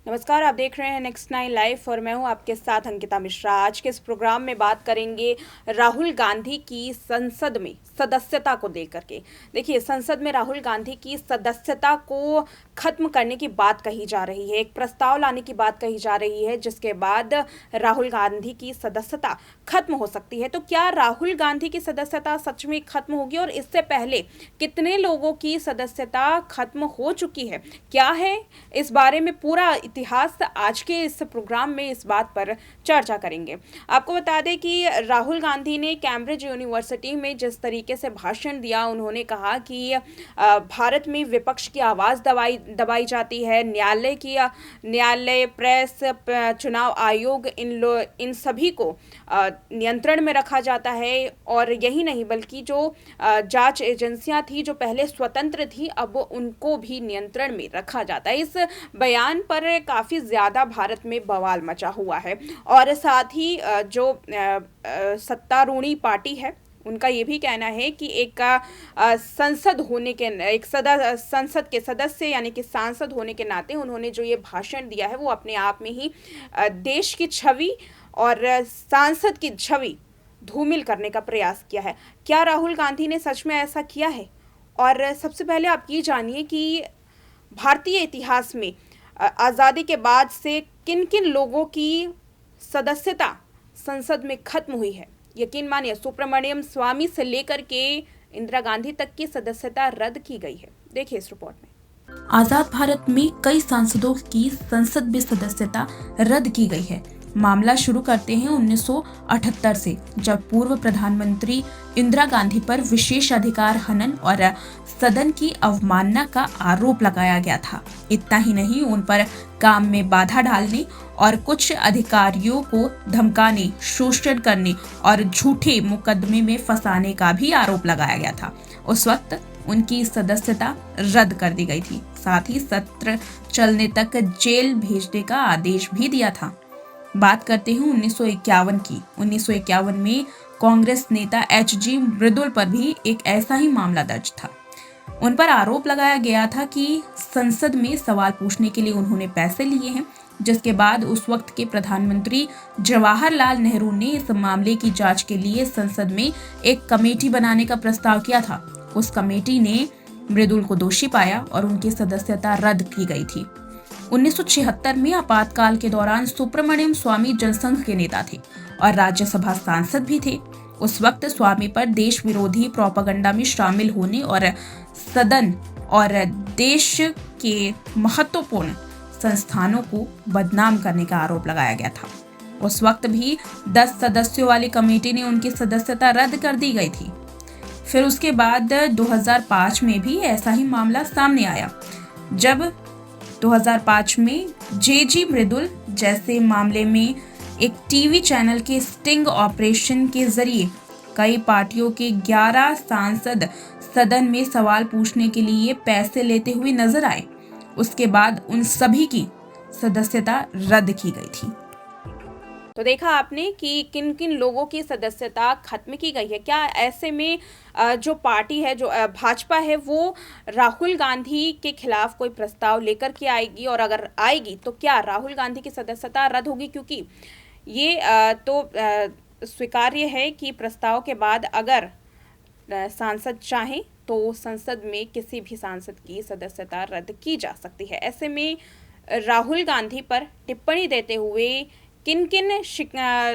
नमस्कार, आप देख रहे हैं नेक्स्ट नाइन लाइव और मैं हूं आपके साथ अंकिता मिश्रा। आज के इस प्रोग्राम में बात करेंगे राहुल गांधी की संसद में सदस्यता को लेकर के। देखिए, संसद में राहुल गांधी की सदस्यता को खत्म करने की बात कही जा रही है, एक प्रस्ताव लाने की बात कही जा रही है जिसके बाद राहुल गांधी की सदस्यता खत्म हो सकती है। तो क्या राहुल गांधी की सदस्यता सच में खत्म होगी और इससे पहले कितने लोगों की सदस्यता खत्म हो चुकी है, क्या है इस बारे में पूरा इतिहास आज के इस प्रोग्राम में इस बात पर चर्चा करेंगे। आपको बता दें कि राहुल गांधी ने कैम्ब्रिज यूनिवर्सिटी में जिस तरीके से भाषण दिया, उन्होंने कहा कि भारत में विपक्ष की आवाज़ दबाई जाती है, न्यायालय, प्रेस, चुनाव आयोग, इन सभी को नियंत्रण में रखा जाता है। और यही नहीं बल्कि जो जांच एजेंसियां थी जो पहले स्वतंत्र थी, अब उनको भी नियंत्रण में रखा जाता है। इस बयान पर काफ़ी ज़्यादा भारत में बवाल मचा हुआ है। और साथ ही जो सत्तारूढ़ी पार्टी है, उनका ये भी कहना है कि एक संसद होने के संसद के सदस्य यानी कि सांसद होने के नाते उन्होंने जो ये भाषण दिया है वो अपने आप में ही देश की छवि और सांसद की छवि धूमिल करने का प्रयास किया है। क्या राहुल गांधी ने सच में ऐसा किया है? और सबसे पहले आप ये जानिए कि भारतीय इतिहास में आज़ादी के बाद से किन किन लोगों की सदस्यता संसद में खत्म हुई है। यकीन मानिए, सुब्रमण्यम स्वामी से लेकर के इंदिरा गांधी तक की सदस्यता रद्द की गई है। देखिए इस रिपोर्ट में। आजाद भारत में कई सांसदों की संसद में सदस्यता रद्द की गई है। मामला शुरू करते हैं 1978 से, जब पूर्व प्रधानमंत्री इंदिरा गांधी पर विशेष अधिकार हनन और सदन की अवमानना का आरोप लगाया गया था। इतना ही नहीं, उन पर काम में बाधा डालने और कुछ अधिकारियों को धमकाने, शोषण करने और झूठे मुकदमे में फंसाने का भी आरोप लगाया गया था। उस वक्त उनकी सदस्यता रद्द कर दी गई थी। साथ ही सत्र चलने तक जेल भेजने का आदेश भी दिया था। बात करते हैं 1951 की। 1951 में कांग्रेस नेता एच.जी. मृदुल पर भी एक ऐसा ही मामला दर्ज था। उन पर आरोप लगाया गया था कि संसद में सवाल पूछने के लिए उन्होंने पैसे लिए हैं, जिसके बाद उस वक्त के प्रधानमंत्री जवाहरलाल नेहरू ने इस मामले की जांच के लिए संसद में एक कमेटी बनाने का प्रस्ताव किया था। उस कमेटी ने मृदुल को दोषी पाया और उनकी सदस्यता रद्द की गई थी। 1976 में आपातकाल के दौरान सुब्रमण्यम स्वामी जनसंघ के नेता थे और राज्यसभा सांसद भी थे। उस वक्त स्वामी पर देश विरोधी प्रोपेगेंडा में शामिल होने और सदन और देश के महत्वपूर्ण संस्थानों को बदनाम करने का आरोप लगाया गया था। उस वक्त भी 10 सदस्यों वाली कमेटी ने उनकी सदस्यता रद्द कर दी गई थी। फिर उसके बाद 2005 में भी ऐसा ही मामला सामने आया, जब 2005 में जे.जी. मृदुल जैसे मामले में एक टीवी चैनल के स्टिंग ऑपरेशन के जरिए कई पार्टियों के 11 सांसद सदन में सवाल पूछने के लिए पैसे लेते हुए नजर आए। उसके बाद उन सभी की सदस्यता रद्द की गई थी। तो देखा आपने कि किन किन लोगों की सदस्यता खत्म की गई है। क्या ऐसे में जो पार्टी है, जो भाजपा है, वो राहुल गांधी के खिलाफ कोई प्रस्ताव लेकर के आएगी? और अगर आएगी तो क्या राहुल गांधी की सदस्यता रद्द होगी? क्योंकि ये स्वीकार्य है कि प्रस्ताव के बाद अगर सांसद चाहें तो संसद में किसी भी सांसद की सदस्यता रद्द की जा सकती है। ऐसे में राहुल गांधी पर टिप्पणी देते हुए किन किन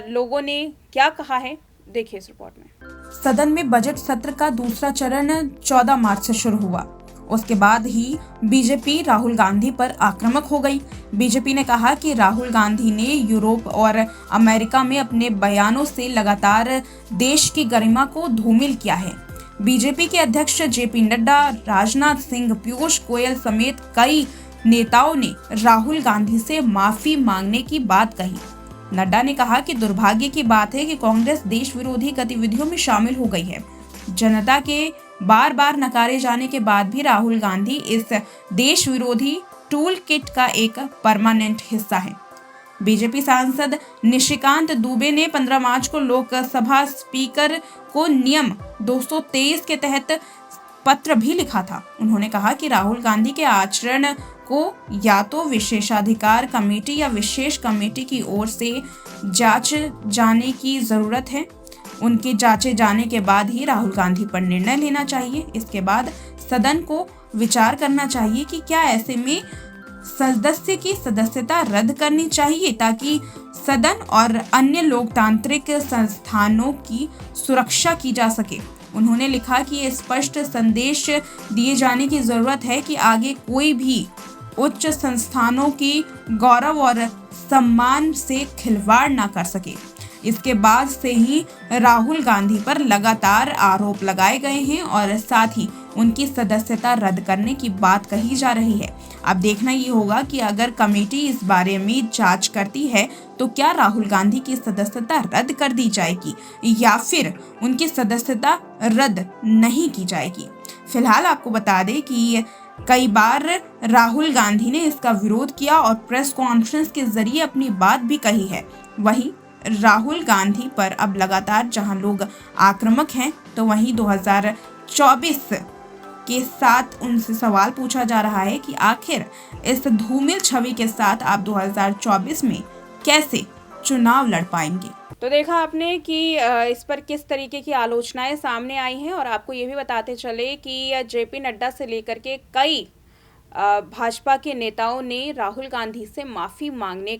लोगों ने क्या कहा है, देखिए इस रिपोर्ट में। सदन में बजट सत्र का दूसरा चरण 14 मार्च से शुरू हुआ। उसके बाद ही बीजेपी राहुल गांधी पर आक्रामक हो गई। बीजेपी ने कहा कि राहुल गांधी ने यूरोप और अमेरिका में अपने बयानों से लगातार देश की गरिमा को धूमिल किया है। बीजेपी के अध्यक्ष जे.पी. नड्डा, राजनाथ सिंह, पीयूष गोयल समेत कई नेताओं ने राहुल गांधी से माफी मांगने की बात कही। नड्डा ने कहा कि दुर्भाग्य की बात है कि कांग्रेस देश विरोधी गतिविधियों में शामिल हो गई है। जनता के बार बार नकारे जाने के बाद भी राहुल गांधी इस देश विरोधी टूल किट का एक परमानेंट हिस्सा है। बीजेपी सांसद निशिकांत दुबे ने 15 मार्च को लोकसभा स्पीकर को नियम 223 के तहत पत्र भी लिखा था। उन्होंने कहा कि राहुल गांधी के आचरण को या तो विशेषाधिकार कमेटी या विशेष कमेटी की ओर से जांच जाने की ज़रूरत है। उनके जांचे जाने के बाद ही राहुल गांधी पर निर्णय लेना चाहिए। इसके बाद सदन को विचार करना चाहिए कि क्या ऐसे में सदस्य की सदस्यता रद्द करनी चाहिए ताकि सदन और अन्य लोकतांत्रिक संस्थानों की सुरक्षा की जा सके। उन्होंने लिखा कि ये स्पष्ट संदेश दिए जाने की जरूरत है कि आगे कोई भी उच्च संस्थानों की गौरव और सम्मान से खिलवाड़ ना कर सके। इसके बाद से ही राहुल गांधी पर लगातार आरोप लगाए गए हैं और साथ ही उनकी सदस्यता रद्द करने की बात कही जा रही है। अब देखना ये होगा कि अगर कमेटी इस बारे में जांच करती है तो क्या राहुल गांधी की सदस्यता रद्द कर दी जाएगी या फिर उनकी सदस्यता रद्द नहीं की जाएगी। फिलहाल आपको बता दें कि कई बार राहुल गांधी ने इसका विरोध किया और प्रेस कॉन्फ्रेंस के जरिए अपनी बात भी कही है। वहीं राहुल गांधी पर अब लगातार जहां लोग आक्रामक हैं तो वहीं 2024 के साथ उनसे सवाल पूछा जा रहा है कि आखिर इस धूमिल छवि के साथ आप 2024 में कैसे चुनाव लड़ पाएंगे। तो देखा आपने कि इस पर किस तरीके की आलोचनाएं सामने आई हैं और आपको ये भी बताते चले कि जेपी नड्डा से लेकर के कई भाजपा के नेताओं ने राहुल गांधी से माफ़ी मांगने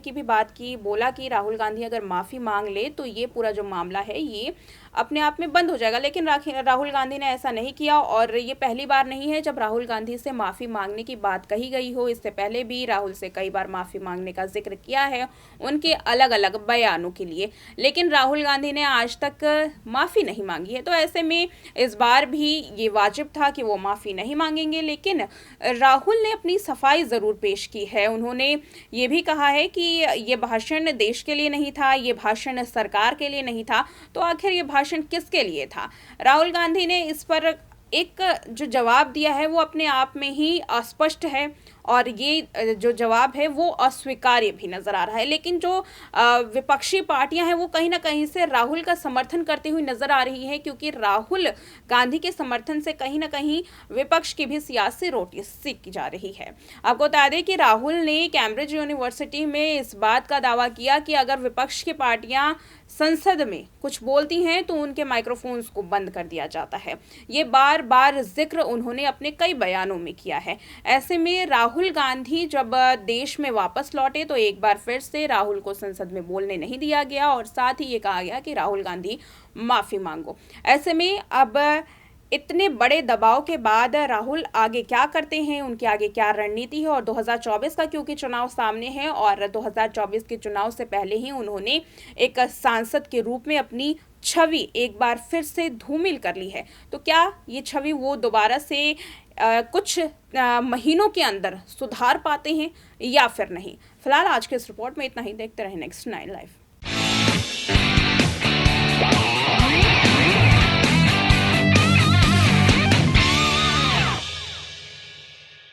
की भी बात की। बोला कि राहुल गांधी अगर माफ़ी मांग ले तो ये पूरा जो मामला है ये अपने आप में बंद हो जाएगा, लेकिन राहुल गांधी ने ऐसा नहीं किया और ये पहली बार नहीं है जब राहुल गांधी से माफ़ी मांगने की बात कही गई हो। इससे पहले भी राहुल से कई बार माफ़ी मांगने का जिक्र किया है उनके अलग अलग बयानों के लिए, लेकिन राहुल गांधी ने आज तक माफ़ी नहीं मांगी है। तो ऐसे में इस बार भी ये वाजिब था कि वो माफ़ी नहीं मांगेंगे, लेकिन राहुल ने अपनी सफाई ज़रूर पेश की है। उन्होंने ये भी कहा है कि ये भाषण देश के लिए नहीं था, ये भाषण सरकार के लिए नहीं था, तो आखिर ये भाषण किसके लिए था। राहुल गांधी ने इस पर एक जो जवाब दिया है वो अपने आप में ही अस्पष्ट है और ये जो जवाब है वो अस्वीकार्य भी नजर आ रहा है। लेकिन जो विपक्षी पार्टियां हैं वो कहीं ना कहीं से राहुल का समर्थन करती हुई नजर आ रही है, क्योंकि राहुल गांधी के समर्थन से कहीं ना कहीं विपक्ष की भी सियासी रोटी सेकी जा रही है। आपको बता दें कि राहुल ने कैम्ब्रिज यूनिवर्सिटी में इस बात का दावा किया कि अगर विपक्ष की पार्टियां संसद में कुछ बोलती हैं तो उनके माइक्रोफोन्स को बंद कर दिया जाता है। ये बार बार जिक्र उन्होंने अपने कई बयानों में किया है। ऐसे में राहुल गांधी जब देश में वापस लौटे तो एक बार फिर से राहुल को संसद में बोलने नहीं दिया गया और साथ ही ये कहा गया कि राहुल गांधी माफ़ी मांगो। ऐसे में अब इतने बड़े दबाव के बाद राहुल आगे क्या करते हैं, उनके आगे क्या रणनीति है और 2024 का क्योंकि चुनाव सामने है और 2024 के चुनाव से पहले ही उन्होंने एक सांसद के रूप में अपनी छवि एक बार फिर से धूमिल कर ली है। तो क्या ये छवि वो दोबारा से कुछ महीनों के अंदर सुधार पाते हैं या फिर नहीं। फिलहाल आज के इस रिपोर्ट में इतना ही। देखते रहें नेक्स्ट 9 लाइव।